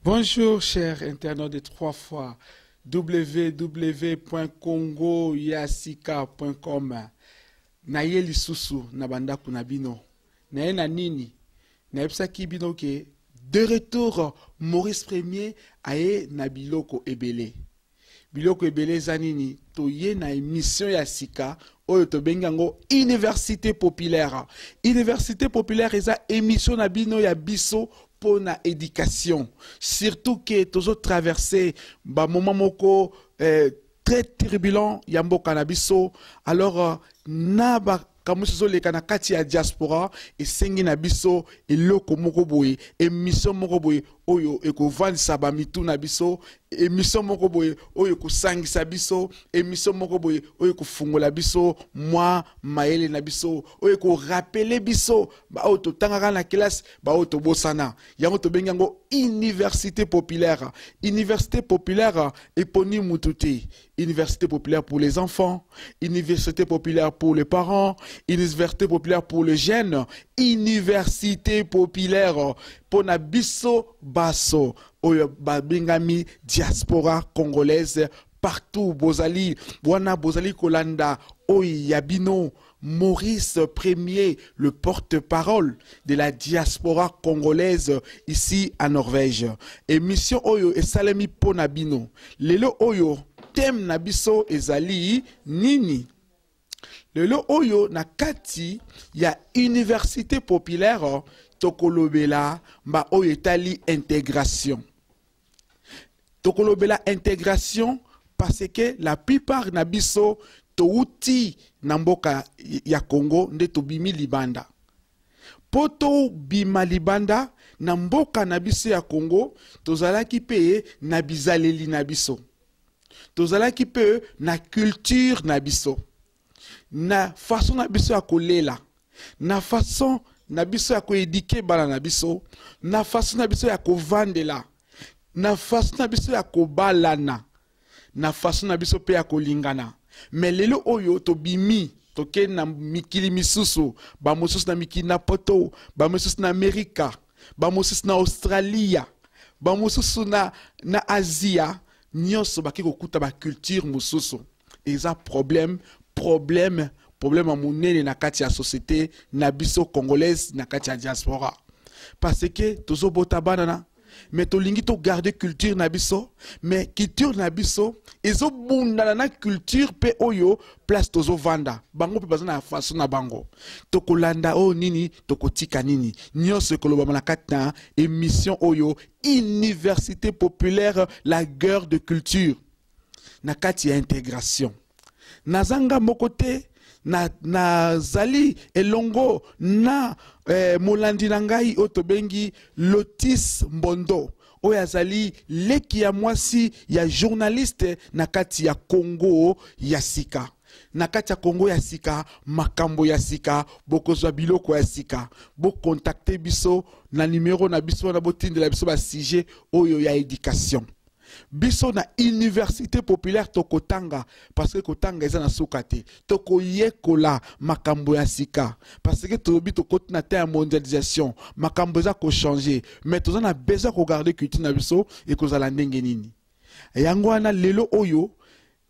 Bonjour chers internautes de 3 fois www.congoyasika.com. Naye lisusu na banda kuna bino. Naye na nini? Naepsaki bino ke de retour Maurice Premier aye na biloko ebele. Biloko ebele zanini toye na émission ya sika oyo tobengango Université Populaire. Université Populaire eza émission na bino ya biso pour na éducation. Surtout que tozo traversé ba moment moko très turbulent yambo canabiso. Alors na ba kamuso le kana kati ya diaspora et sengi na biso eloko moko boye émission moko boye oyo ekovanisa ba mitu na biso émission moko boye oyo kusangisa biso émission moko boye oyo kufungola biso moi maele na biso oyo ko rappeler biso ba auto tangaka na classe ba auto bosana yango to bengango Université Populaire. Université Populaire eponi mututi. Université Populaire pour les enfants, Université Populaire pour les parents, Université Populaire pour les jeunes, Université Populaire pour na biso baso oyo babingami diaspora congolaise partout bozali wana bozali kolanda oyo yabino Maurice Premier, le porte-parole de la diaspora congolaise ici à Norvège. Émission oyo esalemi pona bino. Lelo oyo thème na biso ezali nini? Lelo oyo na kati ya Université Populaire tokolobela mba oyo etali intégration. Tokolobela intégration parce que la plupart na biso touti na mboka ya Congo nde tobimi libanda. Poto bima libanda na mboka na biso ya Congo tozalaki pe na bizaleli na biso. Tozalaki pe na culture na biso. Na façon na biso ya kolela. Na façon na biso ya koéduquer bana na biso. Na façon na biso ya kovandela. Na façon na biso ya kobalana. Na façon na biso pe ya kolingana. Mais lelo oyo to bimi toke na mikili misusu ba mosusu na mikili na poto ba mosusu na Amerika ba mosusu na Australia ba mosusu na Asia nyonso baki kokuta ba culture mosusu eza problème a monene na kati ya société na biso congolaise na kati ya diaspora parce que tozo bota banana mais tolingi to garder culture na biso mais culture na biso ezo bunda na culture pe oyo place tozo vanda bango pe bazana façon na bango tokolanda o nini tokotika nini nyonso koloba na kati na émission oyo Université Populaire la guerre de culture na kati ya intégration nazanga mokote na zali elongo na molandi na ngai otobengi Lotis Mbondo oyo azali leki ya mwasi ya journaliste na kati ya Congo ya sika. Na kati ya Congo ya sika makambo ya sika bokozwa biloko ya sika bo contacter biso na numéro na biso na botindela biso ba sujet oyo ya éducation. Biso na Université Populaire tokotanga parce que kotanga eza na sukate toko yekola makambo ya sika parce que tobi tokoti na terre mondialisation makambo eza ko changer mais toza na besoin ko garder culture na biso et kozala ndenge nini yango wana lelo oyo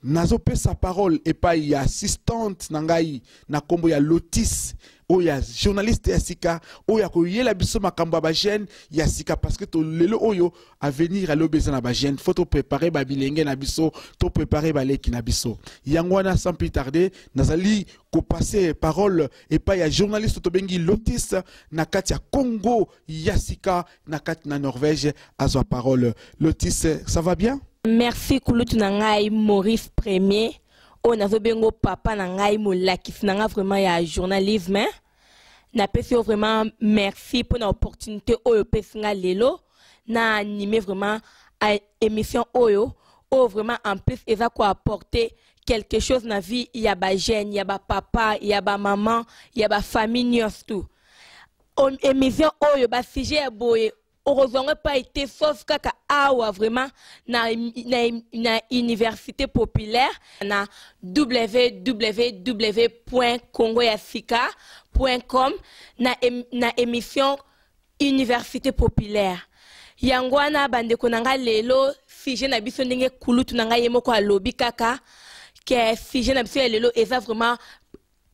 nazo pesa parole epai ya assistante na ngai na kombo ya Lotis oya journaliste ya sika oya ko yela biso makambo ba jeune ya sika parce que to lelo oyo à venir à l'obéza na ba jeune faut to préparer ba bilenge na biso to préparer ba leki na biso yango wana sans plus tarder nazali ko passer parole epai ya journaliste to bengi Lotis na kati ya Congo ya sika na kati na Norvège azwa parole. Lotis, ça va bien? Merci kulutu na ngai Maurice Premier. On a bengo papa na ngai molakisi na nga vraiment ya journalisme. Na pesi vraiment merci pour l'opportunité oyo pesi nga lelo na animer vraiment à émission oyo vraiment en plus eza ko apporter quelque chose na vie ya ba jeune, ya ba papa, ya ba maman, ya ba famille nyos tout. Émission oyo ba sujet ya boye heureusement pas été sauf kaka awa vraiment na Université Populaire na www.congoyasika.com na émission Université Populaire Yangwana bande konanga lelo sujet na biso ndenge kulutu nanga yemoko alobi kaka que sujet na biso ya lelo eza vraiment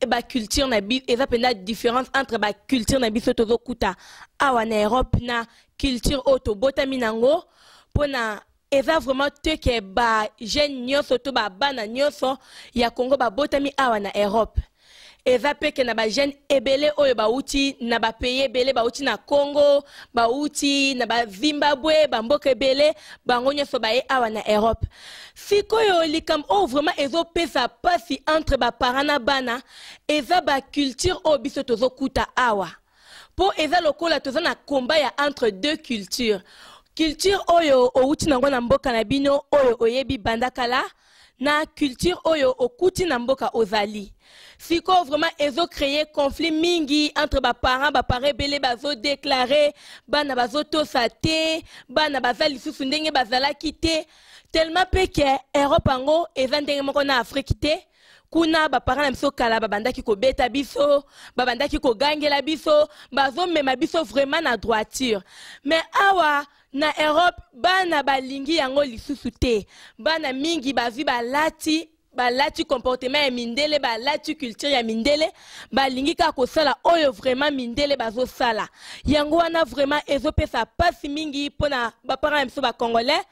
ba culture na bi eza penda différence entre ba culture na biso tozo kuta awa na Europe na culture auto botami nango pona eza vraiment te ke ba jeune nyoso to ba bana nyoso ya Congo ba botami awa na Europe eza peke na ba jeune ebele oyo ba uti na ba pays ebele ba uti na Congo ba uti na ba Zimbabwe ba mboka ebele bango nyoso ba e awa na Europe sikoyo likam o vraiment ezo pesa pasi entre ba parents na bana eza ba culture o biso tozo kuta awa po eza lokola toza na combat ya entre deux cultures culture oyo outi nango na mboka na bino oyo oyebi bandakala na culture oyo okuti na mboka ozali siko vraiment ezo créer conflit mingi entre ba parents belé bazo déclarer bana bazo tosa te bana bazali susu ndenge bazalaki te tellement pe que Europe ango eza ndenge moko na Afrique te kuna ba parents na biso kala babandaki ko beta biso babandaki ko gangela biso bazo mema biso vraiment na droiture mais awa na Europe bana balingi yango lisusu te bana mingi bavi balati comportement ya mindele balati culture ya mindele balingi ka kosala oyo vraiment mindele bazo sala yango wana vraiment ezopesa pasi mingi pona ba parents biso ba congolais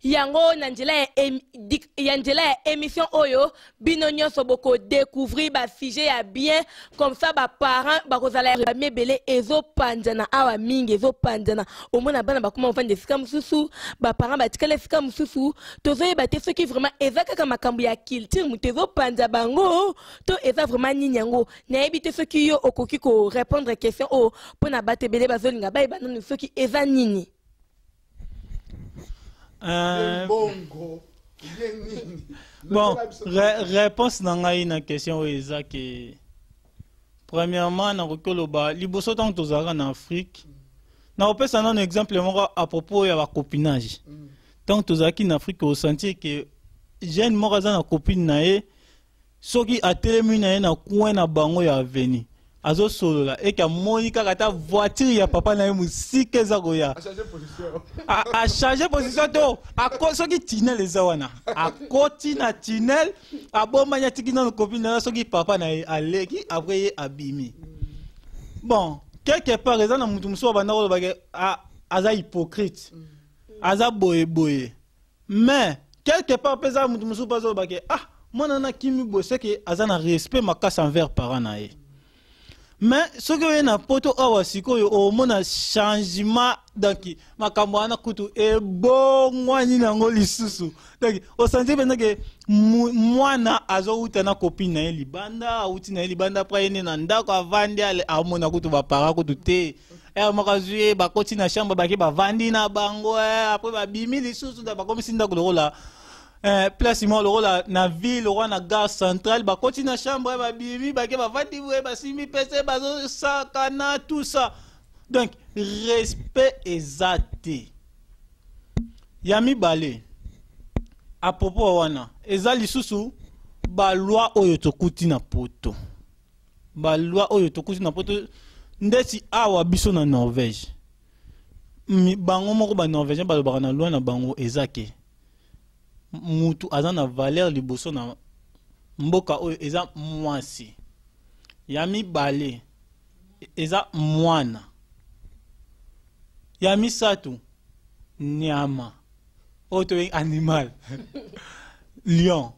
yango na nzela ya émission oyo bino nyonso boko découvrir ba sujet ya bien comme ça ba parents bakozala mebele ezopanzana awa mingi ezopanzana omona bana bakoma ofande sika mususu ba parents batikala sika mususu tozoyeba te soki vraiment eza kaka makambo ya culture mutu ezopanza bango to eza vraiment nini yango nayebi te soki yo okoki ko répondre question o mpona bato ebele bazolinga bayeba nanu soki eza nini. Bon, réponse dans la question est que premièrement, dans le liboso tant que en Afrique, na on peut ça un exemple à propos de la copinage. Tant que en Afrique, on sentit que jeune mort na copine nae, soki a terminé na coin na bango ya veni. Azo solo la et que Monica kata voiture ya papa na musike za goya a changer position to a soki tinel les awana a koti na tinel a bomba nya tikina no copine na soki papa na aleki après abimi bon quelque part raison na mutu muso bana ko ba aza hypocrite aza boye mais quelque part pesa mutu muso ba zo ba ah mona na kimi bo c'est que aza na respect makasa envers parents na ye. Mais ce que na poto awa sikoyo o mona changement donc makambo ana kutu e bongwani nango lisusu donc o senti bena ke mwana azo uta na copine na libanda uti na libanda pra yene na ndako avandi ale amona kutu ba para kutu te e makazuye ba koti na chambre ba ke ba vandi na bango après ba bimi lisusu da ba komisi ndako lokola place mo lokola na ville roi na gare centrale ba continue na chambre ba bibi ba ke ba vandi ba simi pese ba zo sakana tout ça donc respect exact yami balé à propos wana ezali susu ba loi oyo tokuti na poto ba loi oyo tokuti na poto ndeti awa biso na Norvège bango moko ba Norvégien ba lobaka na loi na bango ezake mutu azana valeur liboso na mboka oyo eza mwasi yami balé eza mwana yami satu nyama auto animal lion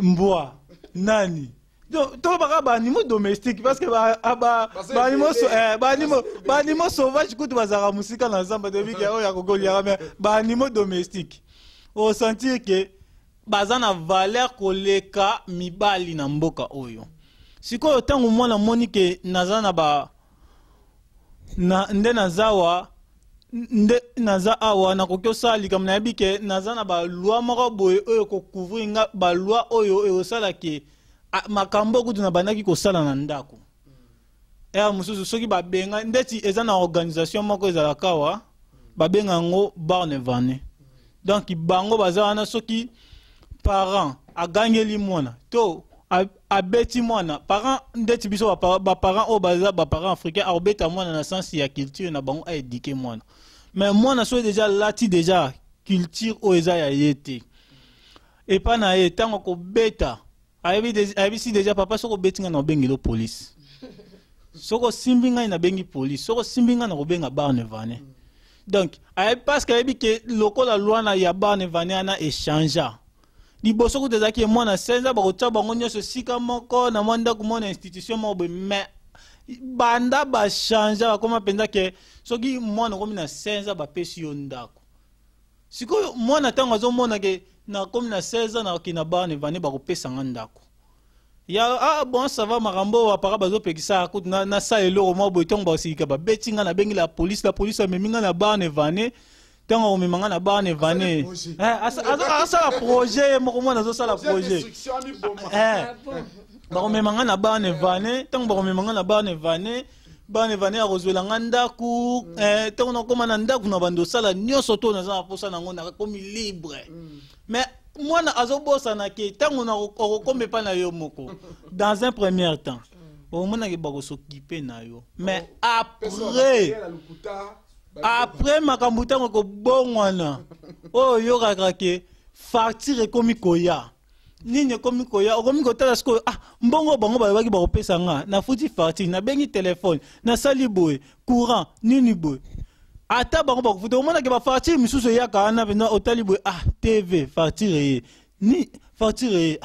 mbwa nani donc to baka ba animaux domestiques parce que ba animaux sauvages kutu bazaka musika na zamba depuis que oya kogolia ba animaux domestiques au sentir que bazana valeur koleka mibali na mboka oyo sikoyo tango mwana moni ke nazana ba nde nazawa nde naza awa na kokyo sali kam na bike nazana ba loi moko boye oyo ko couvrir nga ba loi oyo e osala ke makambo kutu na bandaki ko sala na ndako mususu soki ba benga ndeti ezana organisation moko ezala kawa ba benga ngo barne vane. Donc bango bazana soki parent a gagné li mwana to a beti mwana parent ndeti biso ba parent o baza ba parent africain a beta mwana na sens ya culture na bango a éduquer mwana mais moi na so déjà lati déjà culture o eza ya yete et pas na ye tango ko beta ayebi si déjà papa soko betinga na bengelo police soko simbinga na bengi police soko simbinga na benga barne vane donc parce que ayebi que lokola loi na ya barne vane na échanger liboso ko déjà que moi na senza ba ko taba ngonyo so sika moko na mwanda ko mona institution mo be mais banda ba changer ba koma penza ke soki mwana komi na senza ba pesi yo ndako siko mwana tango zo mona ke na komi na 16 ans na kina bane vane ba ko pesa ndako ya bon ça va marambo apara bazo pekisa akut na sa elo mo boyton ba sika ba betinga na bengi la police a meminga na bane vane tango o memanga na bane vane asa la projet mo mona zo sala projet ba memanga na bane vane tango ba memanga na bane vane a rozwela ngandaku tango na koma na ndaku na bando sala nyoso to na za posa na ngona komi libre mais moi na azobosa na ke tango na okombe pa na yo moko dans un premier temps au mona ke ba ko s'occuper na yo mais après makambo tango ko bongwana o yo kakake facture komi koya nini komi koya okomi kotala sko mbongo bango ba baki ba kopesa nga na futi facture na bengi téléphone na sali boy courant nini boy ata bango ba kufuta omona ke ba facture misusu ya kana bena otali boy TV facture ni facture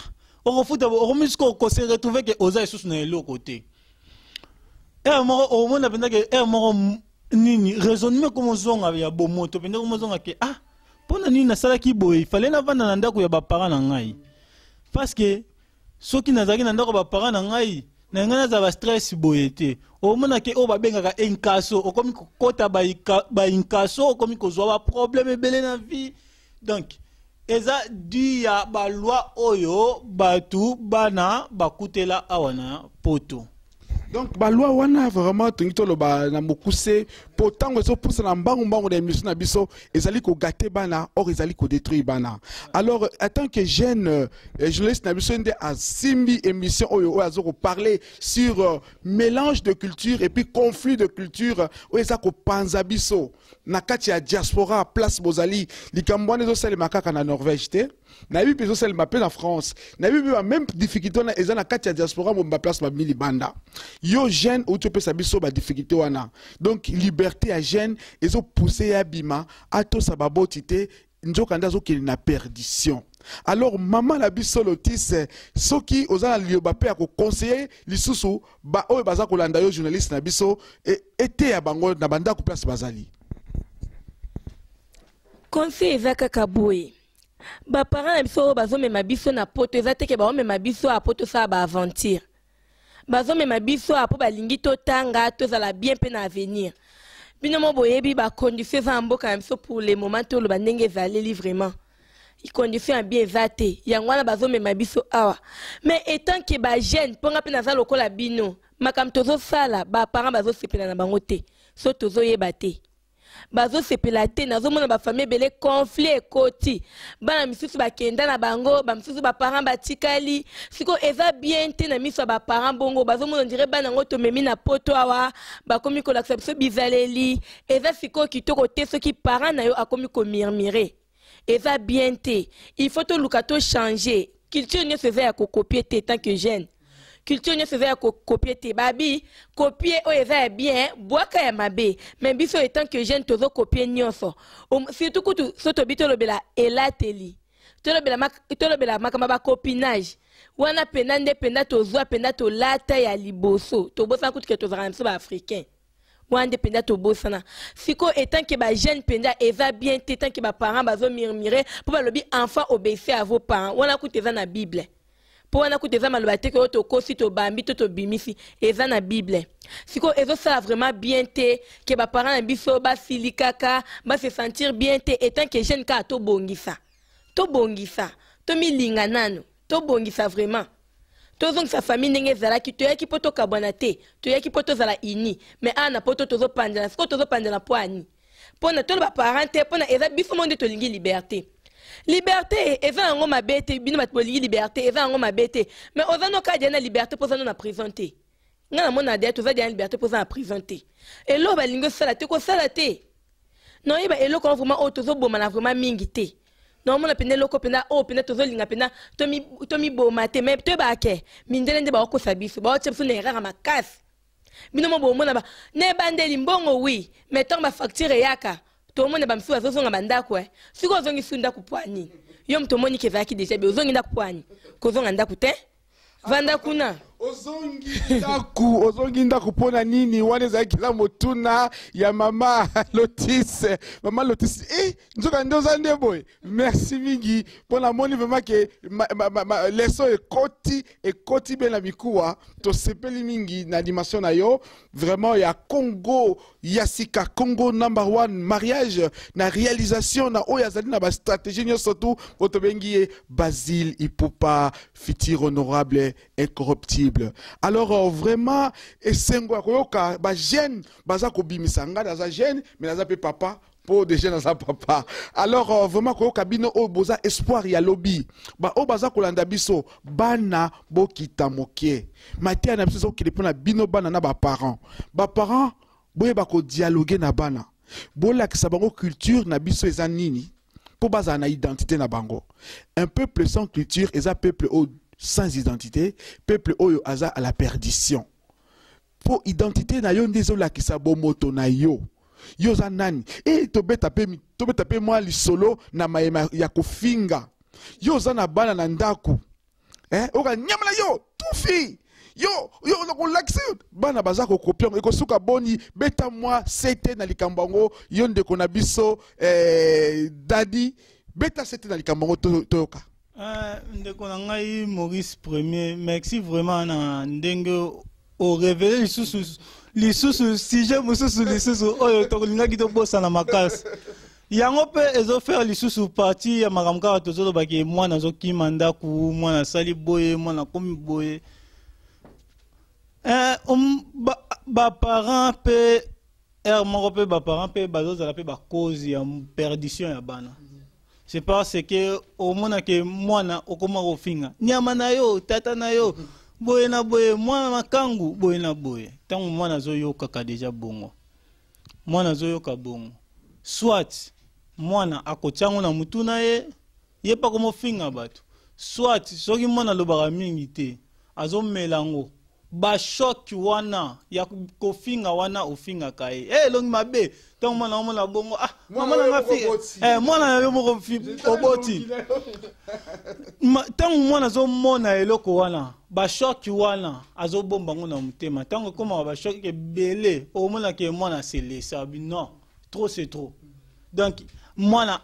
okofuta okomisko ko se retrouver que oza isusu na elo côté mo omona bena ke mo nini raisonnement comme zonga ya bomoto bena comme zonga ke pona nini na sala ki boy fallait na vanda na ndako ya ba parents na ngai parce que soki nazaki na ndako ba parents na ngai na ngana za ba stress boyete o mona ke o ba bengaka enkaso o komi kota ba inkaso o komi ko zwa ba problème belé na vie donc eza du ya ba loi oyo batu bana bakutela awana poto. Donc ba loi wana vraiment tongito lo ba na mokuse potango so pousse na mbangu de mission na biso ezali ko gâter bana or ezali ko détruire bana. Alors en tant que jeune journaliste na biso ndé a simbi émission oyo azoko parler sur mélange de culture et puis conflit de culture oyo ezako panza biso na kati ya diaspora place bozali likambwane zo sale makaka na Norvège te na bibi zo sale mapé na France na bibi ba même difficulté na ezana kati ya diaspora mo ba place ba mili banda yo jeune ou tu peux sabiso ba difficulté wana donc liberté à jeune ezo pousser ya bima ato sababotité nzokanda zo ki na perdition. Alors maman la biso lotis soki ozana lioba pe ko conseiller lisusu ba oyo baza ko landa yo journaliste na biso été ya bango na banda ko place bazali conseil eza kaka boye ba parents na biso bazomema biso na poto eza teke baomema biso a poto sa ba aventure bazomema biso apo balingi totanga tozala bien mpe na avenir bino mo boyebi bacondition eza mboka na biso pour le moment toloba ndenge ezaleli vraiment condition ya bien eza te yango wana bazomema biso awa mais etant ke bajeune mponga mpe naza lokola bino makambo tozosala baparents bazosepela na bango te so tozoyeba te bazosepela te nazomona bafamille ebele conflit ekoti bana misusu bakenda na bango bamisusu baparents batikali siko eza bien te na miso ya baparents bongo bazomona ndire bana yango tomemi na poto awa bakomi kolakisa biso bizaleli eza siko kitoko te soki parent na yo akomi komirmire eza bien te il faut toluka to changer culture nyonso eza ya kokopie te tant que jeune culture nyonso eza ya kokopie te babi kopie oyo eza ya bien bwaka ya mabe mais biso etant que jeune tozokopie nyonso surtout kutu so tobi tolobela elateli tolobela makambo bacopinage wana penda nde penda tozwa penda tolata ya liboso tobosana kutu ke tozalaka na biso baafricain wana nde penda tobosana siko etant que bajeune penda eza bien te tant que baparents bazomurmure mpo balobi enfant obéissez à vos parents wana kutu eza na bible po wana kutu eza maloba te ke oyo tokosi tobambi to tobimisi eza na bible siko ezosala vraiment bien te ke baparents na biso basili kaka base sentir bien te etant que jeune kaka tobongisa tomilinga nano tobongisa vraiment tozongisa famille ndenge ezalaki toyaki mpo tokabwana te toyaki mpo tozala ini mais ana na poto tozopanzana siko tozopanzana mpo ani mpona tolo baparent te mpona eza biso mo nde tolingi liberté liberté eza yango mabe te bino bato bolingi liberté eza yango mabe te mais oza no kadi ya na liberté mpo oza no na prison te nga na mona deya toza deya na liberté mpo oza na prison te elo balingi osala te kosala te non yeba eloko vraiment o tozo boma na vraiment mingi te non mona pene loko pena o pena tozo linga pena tomi boma te mais to ba ke mindele nde ba ko sabiso ba o tshepso ne rara makasi bino mo bomona ba ne bandeli mbongo wi mais tant ba facture yaka to mona ba msu azozonga bandako siko ozongi sunda kupwani yo mto moni kezaki deja be ozongi ndakupwani kozonga ndaku te vanda kuna ozongi ndaku pona nini wana ezalaki la motuna ya mama Lotis nzoka nde oza nde boye merci mingi mpona moni vraiment ke leso ekoti be na mikuwa tosepeli mingi na animation na yo vraiment ya Congo ya sika Congo #1 mariage na réalisation na oyo azali na bastratégie nyonso tu po tobengi ye Basile Ipupa futur honorable incorruptible. Alors vraiment esengo ya koyoka ba jeune baza ko bimisa nga za jeune mais naza pe papa pour des jeunes naza papa. Alors vraiment koyoka bino o boza espoir ya lobby ba o baza kolanda biso bana bokita mokie matia na biso ki depona bino bana na ba parents boye ba ko dialoguer na bana bolakisa bango culture na biso eza nini po baza na identité na bango. Un peuple sans culture eza peuple au sans identité, peuple oyo aza à la perdition. Pour identité na yo ndezo la kisa bomoto na yo. Yo za nani? To beta pe moi li solo na maema ya kofinga. Yo za na bana na ndaku. Oka nyamala yo, tufi. Yo ko lakse bana baza ko kopion e ko suka boni beta moi sete na likambango yo ndeko na biso dadi beta sete na likambango toyoka. Ndeko na ngai Maurice Premier, merci vraiment na ndenge o révéler lisusu sujet mususu lisusu oyo tokolingaki tobosa na makasi yango pe ezo faire lisusu partie ya makamka tozolo baki mwana zokima ndaku mwana sali boye mwana komi boye ba parents pe moko pe ba parents pe bazozala pe ba cause ya perdition ya bana. C'est parce que au moment que mwana okoma kofinga nyama na yo tata na yo boye na boye mwana makangu boye na boye tango mwana zoyoka ka deja bongo mwana zoyoka bongo soit mwana akotyango na mutu na ye pa komo finga bato soit soki mwana lobaka mingi te azomelango ba shock wana ya kofinga wana ofinga kai longi mabe tango mwana bongo mwana ngafi mwana yo moko oboti tango mwana zo mona eloko wana ba shock wana azobomba ngona mutema tango koma ba shock ke belé o mona ke mwana c'est laissé non trop c'est trop donc mwana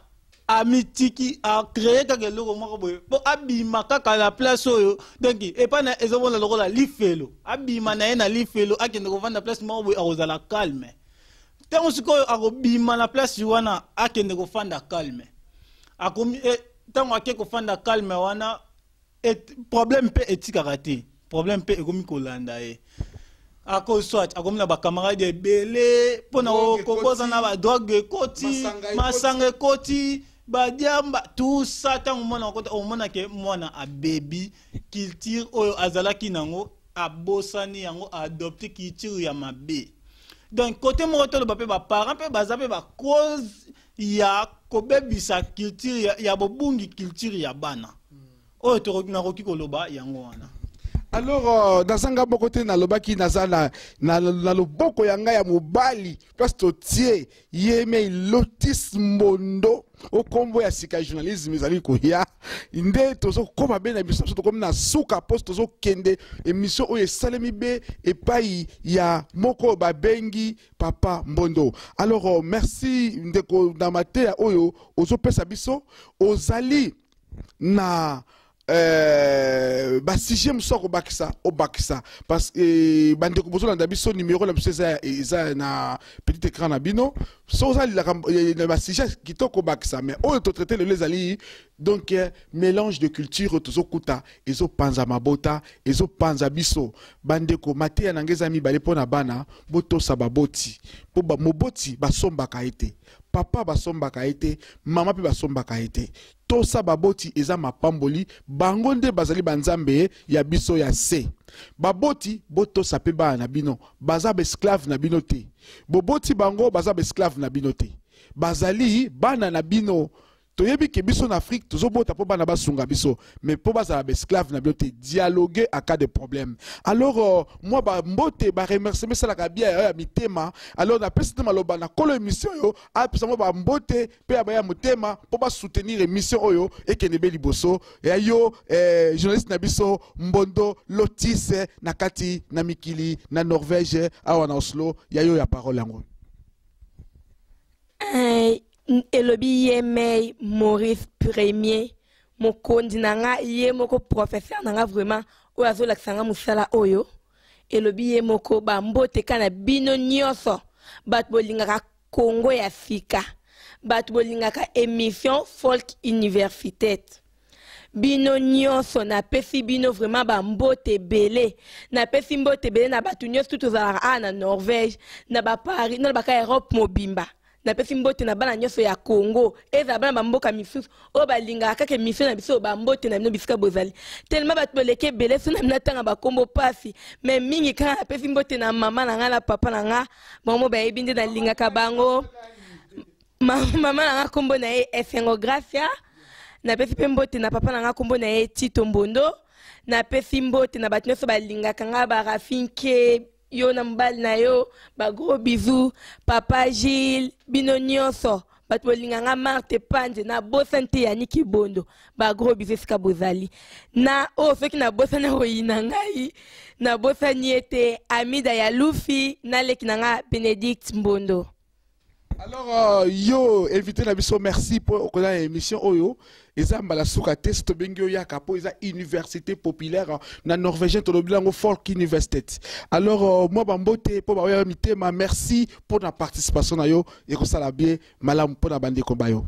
amitiki a créé quelque chose moko boye po abima kaka la place oyo donc et pas na ezobona lokola lifelo abima na ye na lifelo akende ko vanda place moko boye akozala calme tango sikoyo akobima na place wana akende ko fanda calme akomi tango ake ko fanda calme wana problème pe etikaka te problème pe ekomi kolanda ye ako soit akomi na ba camarade belé pona ko boza na ba drogue koti masanga koti badiamba tout ça tant au mona ke mwana a baby culture oyo azalaki nango abosani yango adopter culture ya mabe donc côté moto le ba parents pe bazape ba cause ya kobebisa culture ya bobungi culture ya bana oyo to na roki koloba yango wana. Alors dans un côté na lobaki nazala na loboko yanga ya mobali parce que tie yeme Lotis Mondo au combo ya sika journalisme ezali ko ya inde tozo koma be na biso to comme na suka post tozo kende émission oyo salemi be epai ya moko babengi Papa Mbondo. Alors merci ndeko na mate oyo ozo pesa biso ozali na sujet msoko bakisa parce que bande ko bozo na biso numéro la biso eza na petit écran na bino so za la sujet kitoko bakisa mais on to traiter les ali donc mélange de culture tozokuta ezo panza mabota ezo panza biso bande ko matea na ngeza mi bale pona bana boto sababoti po ba moboti basomba kaite papa basomba kaite mama pe basomba kaite to sababoti eza mapamboli bango nde bazali banzambe ya biso ya se baboti boto sape ba na bino baza esclave na bino te boboti bango baza esclave na bino te bazali bana na bino toyebi ke biso na Afrique tozobota po bana basunga biso mais po bazala ba esclave na biote dialoguer à cas de problème. Alors moi ba mbote ba remercier mais ça la kabia ya mitema alors na pesa maloba na kolo émission yo a pesa mo ba mbote pe ya motema po ba soutenir émission oyo et ke nebe liboso ya yo journaliste na biso Mbondo Lotis na kati na mikili na Norvège awa na Oslo ya yo ya parole yango. Elobi yemei Maurice Premier mokondi nanga ye moko professeur nanga vraiment oyo azolakisanga musala oyo elobi ye moko bambote kana bino nyonso bato bolingaka Congo ya Sika bato bolingaka émission folk universitete bino nyonso napesi bino vraiment bambote belé napesi mbote belé na bato nyonso tozalaka na Norvège na ba Paris na baka Europe mobimba na pesi mbote na bana nyonso ya Congo eza bana bamboka misusu o balinga kaka mission na biso bambote na bino bisika bozali tellement bato boleke belé so na minatanga bakombo pasi mais mingi kana na pesi mbote na mama na nga na papa na nga bango bayebi nde na linga ka bango mama na nga kombo na ye Esengo Gracia na pesi pe mbote na papa na nga kombo na ye Tito Mbondo na pesi mbote na bato nyonso balinga kanga ba Rafinke yo na mbali na yo ba gros bisous papa Gilles bino nyonso bato bolinganga Marte Panze na bosante ya Niki Bondo ba gros bisous sika bozali na soki na bosana royina ngai na bosani ete Amida ya Luffy na leki nanga Benedict Mbondo. Alors yo invité na biso merci pour la émission oyo eza mbala suka test bengio ya kapo eza université populaire na norvégien to bilango folk université. Alors moi bambote po ba ya mitema merci pour la participation na yo et ko sala bien malam pour na bande ko bayo.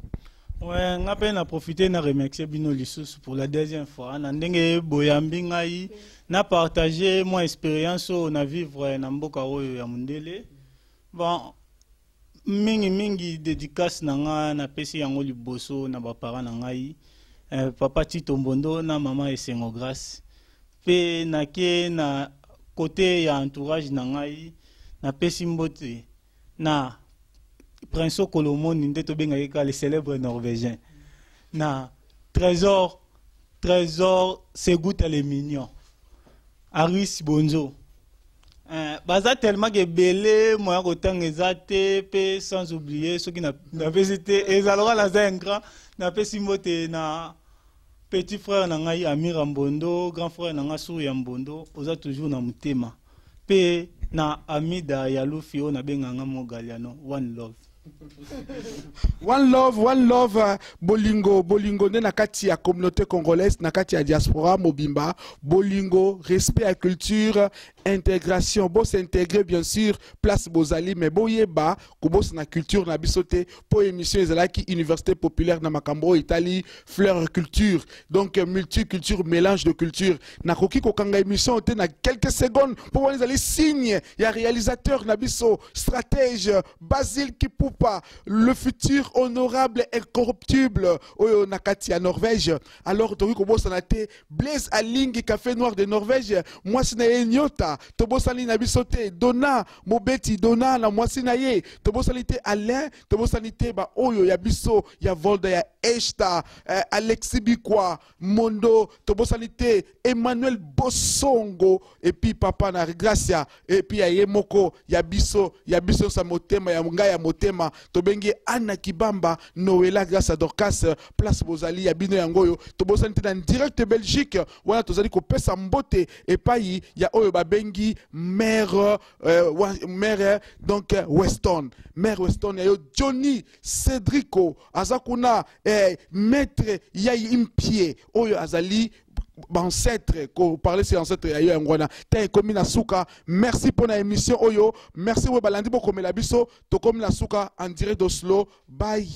Ouais, nga pe na profiter na remercier bino lisusu pour la deuxième fois na ndenge boyambi ngai na partager mon expérience na vivre na mboka oyo ya Mundele. Bon mingi dédicace nanga na pesi yango liboso na bapara na ngai papa Tito Mbondo na mama Esengo Grace pe nake na côté ya entourage na ngai na pesi mbote na Prince Colomoni nde to benga ka le célèbre norvégien na trésor c'est goûte les mignons Aris Bonzo baza tellement que belé moyen kotanga ezate pe sans oublier ceux qui n'a visité ezalora la un grand na pesi mbote na petit frère na ngai Amir Mbondo grand frère na ngai Suri Mbondo oza toujours na mutema pe na Amida ya Luffy o na benganga mo Galiano one love. One love, bolingo ne na kati ya communauté congolaise na kati ya diaspora mobimba bolingo respect à culture intégration bo s'intégrer bien sûr place bozali mais boyeba ko boss na culture na bisote po émission ezalaki université populaire na makambo Italie fleur culture donc multiculture mélange de culture na koki ko kanga émission te na quelques secondes pour voir les signes il y a réalisateur na biso stratège Basile Kipupa le futur honorable et incorruptible oyo nakati ya Norvège alors toki ko boss na te Blaise Alingi café noir de Norvège moi sina nyota tobosali na bisote Dona Mobeti Dona na mwasi na ye tobosali te Alain tobosali te ba oyo ya biso ya Volda ya Eshta Alexis Bikwa Mondo tobosali te Emmanuel Bosongo et puis papa na Gracia et puis ya Yemoko ya biso sa motema ya ngai ya motema tobengi Anna Kibamba Noëlla grâce à Dorcas place bozali ya bino yangoyo tobosali te en direct Belgique wana tozali ko pesa mbote et payi ya oyo babengi mère donc Weston mère Weston yo Johnny Cedrico azakuna maître Yayi Impie oyo azali ancêtre ko parler c'est ancêtre ya yo ngwana te komi na suka merci pour la émission oyo merci we balandi bo komela biso to komi na suka en direct d'Oslo bye.